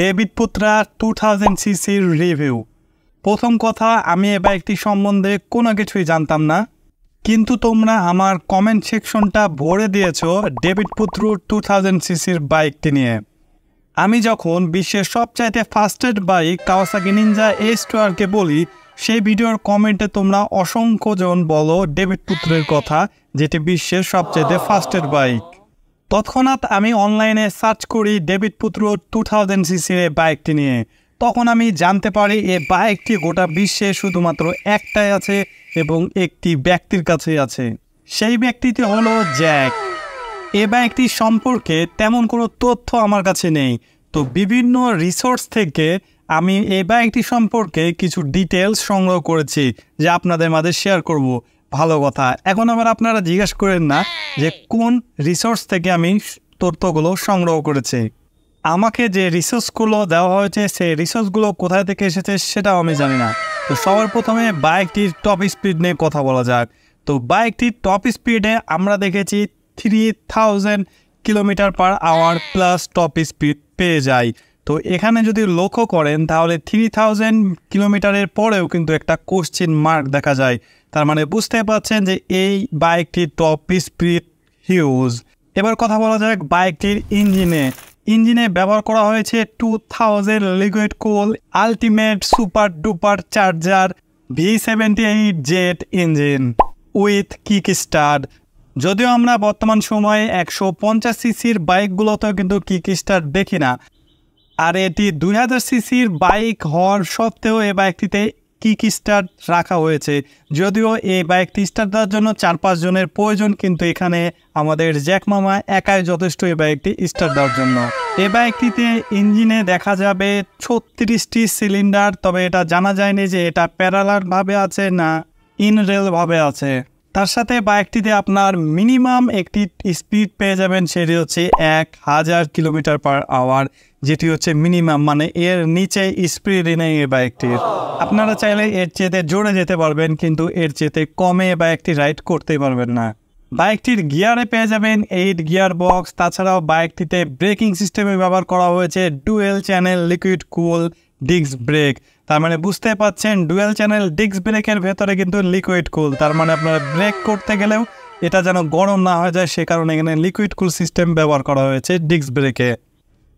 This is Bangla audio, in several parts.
ডেভিড পুত্রা 2000 সিসির রিভিউ। প্রথম কথা, আমি এই বাইকটি সম্বন্ধে কোনো কিছুই জানতাম না, কিন্তু তোমরা আমার কমেন্ট সেকশনটা ভরে দিয়েছো ডেভিড পুত্র 2000 সিসির বাইকটি নিয়ে। আমি যখন বিশ্বের সবচাইতে ফাস্টেস্ট বাইক কাওয়াসাকি নিনজা H2R-কে বলি, সেই ভিডিওর কমেন্টে তোমরা অসংখ্যজন বলো ডেভিড পুত্রের কথা, যেটি বিশ্বের সবচাইতে ফাস্টেস্ট বাইক। তৎক্ষণাৎ আমি অনলাইনে সার্চ করি ডেভিড পুত্র 2000 সিসির এই বাইকটি নিয়ে। তখন আমি জানতে পারি এই বাইকটি গোটা বিশ্বে শুধুমাত্র একটাই আছে এবং একটি ব্যক্তির কাছেই আছে। সেই ব্যক্তিটি হলো জ্যাক। এই বাইকটি সম্পর্কে তেমন কোনো তথ্য আমার কাছে নেই, তো বিভিন্ন রিসোর্স থেকে আমি এই বাইকটি সম্পর্কে কিছু ডিটেলস সংগ্রহ করেছি, যে আপনাদের মাঝে শেয়ার করব। ভালো কথা, এখন আবার আপনারা জিজ্ঞাসা করেন না যে কোন রিসোর্স থেকে আমি তথ্যগুলো সংগ্রহ করেছি। আমাকে যে রিসোর্সগুলো দেওয়া হয়েছে সেই রিসোর্সগুলো কোথায় থেকে এসেছে সেটাও আমি জানি না। তো সবার প্রথমে বাইকটির টপ স্পিড নিয়ে কথা বলা যাক। তো বাইকটির টপ স্পিডে আমরা দেখেছি 3000 km/h প্লাস টপ স্পিড পেয়ে যায়। তো এখানে যদি লক্ষ্য করেন তাহলে 3000 কিলোমিটারের পরেও কিন্তু একটা কোশ্চেন মার্ক দেখা যায়। তার মানে বুঝতে পারছেন যে এই বাইকটির টপ স্পিড হিউজ। এবার কথা বলা যাক বাইকটির ইঞ্জিনে ব্যবহার করা হয়েছে 2000 liquid cool ultimate super duper charger V78 jet engine with kick start. যদিও আমরা বর্তমান সময়ে 150 সিসির বাইকগুলোতেও কিন্তু কিক স্টার্ট দেখি না, আর এটি 2000 সিসির বাইক হওয়ার সত্ত্বেও এই বাইকটিতে কিক স্টার্ট রাখা হয়েছে। যদিও এই বাইকটি স্টার্ট দেওয়ার জন্য 4-5 জনের প্রয়োজন, কিন্তু এখানে আমাদের জ্যাক মামা একাই যথেষ্ট এই বাইকটি স্টার্ট দেওয়ার জন্য। এই বাইকটিতে ইঞ্জিনে দেখা যাবে 36টি সিলিন্ডার, তবে এটা জানা যায়নি যে এটা প্যারালাল ভাবে আছে না ইনরেল ভাবে আছে। তার সাথে বাইকটিতে আপনার মিনিমাম একটি স্পিড পেয়ে যাবেন, সেটি হচ্ছে 1000 km/h, যেটি হচ্ছে মিনিমাম, মানে এর নিচে স্পিড নেই এই বাইকটির। আপনারা চাইলে এর চেয়েতে জোরে যেতে পারবেন, কিন্তু এর চেয়েতে কমে বাইকটি রাইড করতে পারবেন না। বাইকটির গিয়ারে পেয়ে যাবেন 8 গিয়ার বক্স। তাছাড়াও বাইকটিতে ব্রেকিং সিস্টেমে ব্যবহার করা হয়েছে ডুয়েল চ্যানেল লিকুইড কুল ডিস্ক ব্রেক। তার মানে বুঝতে পাচ্ছেন ডুয়েল চ্যানেল ডিস্ক ব্রেকের ভেতরে কিন্তু লিকুইড কুল, তার মানে আপনারা ব্রেক করতে গেলেও এটা যেন গরম না হয়ে যায়, সে কারণে এখানে লিকুইড কুল সিস্টেম ব্যবহার করা হয়েছে ডিস্ক ব্রেকে।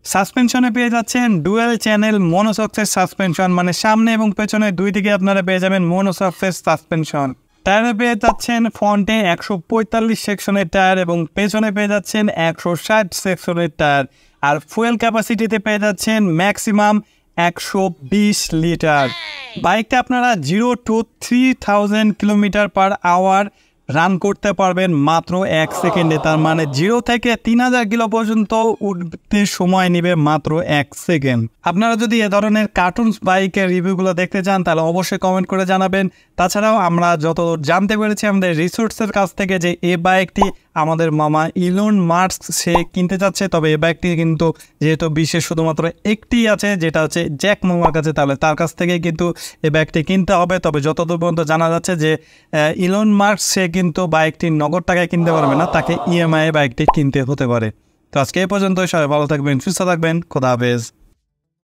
সাসপেনশনে পেয়ে যাচ্ছেন ডুয়েল চ্যানেল মনোসক্সের সাসপেনশন, মানে সামনে এবং পেছনে দুই দিকে আপনারা পেয়ে যাবেন মনোসক্সের সাসপেনশন। টায়ারে পেয়ে যাচ্ছেন ফ্রন্টে 145 সেকশনের টায়ার এবং পেছনে পেয়ে যাচ্ছেন 160 সেকশনের টায়ার। আর ফুয়েল ক্যাপাসিটিতে পেয়ে যাচ্ছেন ম্যাক্সিমাম 120 লিটার। বাইকটা আপনারা 0 to 3000 km/h রান করতে পারবেন মাত্র 1 সেকেন্ডে। তার মানে 0 থেকে 3000 কিলো পর্যন্ত উঠতে সময় নেবে মাত্র 1 সেকেন্ড। আপনারা যদি এ ধরনের কার্টুনস বাইকের রিভিউগুলো দেখতে চান তাহলে অবশ্যই কমেন্ট করে জানাবেন। তাছাড়াও আমরা যত জানতে পেরেছি আমাদের রিসোর্সের কাছ থেকে যে এই বাইকটি আমাদের মামা ইলন মাস্ক সে কিনতে যাচ্ছে, তবে এই বাইকটি কিন্তু যেহেতু বিশ্বের শুধুমাত্র একটি আছে, যেটা হচ্ছে জ্যাক মামার কাছে, তাহলে তার কাছ থেকে কিন্তু এই বাইকটি কিনতে হবে। তবে যতদূর পর্যন্ত জানা যাচ্ছে যে ইলন মাস্ক সে কিন্তু বাইকটি নগদ টাকায় কিনতে পারবে না, তাকে EMI বাইকটি কিনতে হতে পারে। তো আজকে এই পর্যন্ত, সবাই ভালো থাকবেন, সুস্থ থাকবেন, খোদা হাফেজ।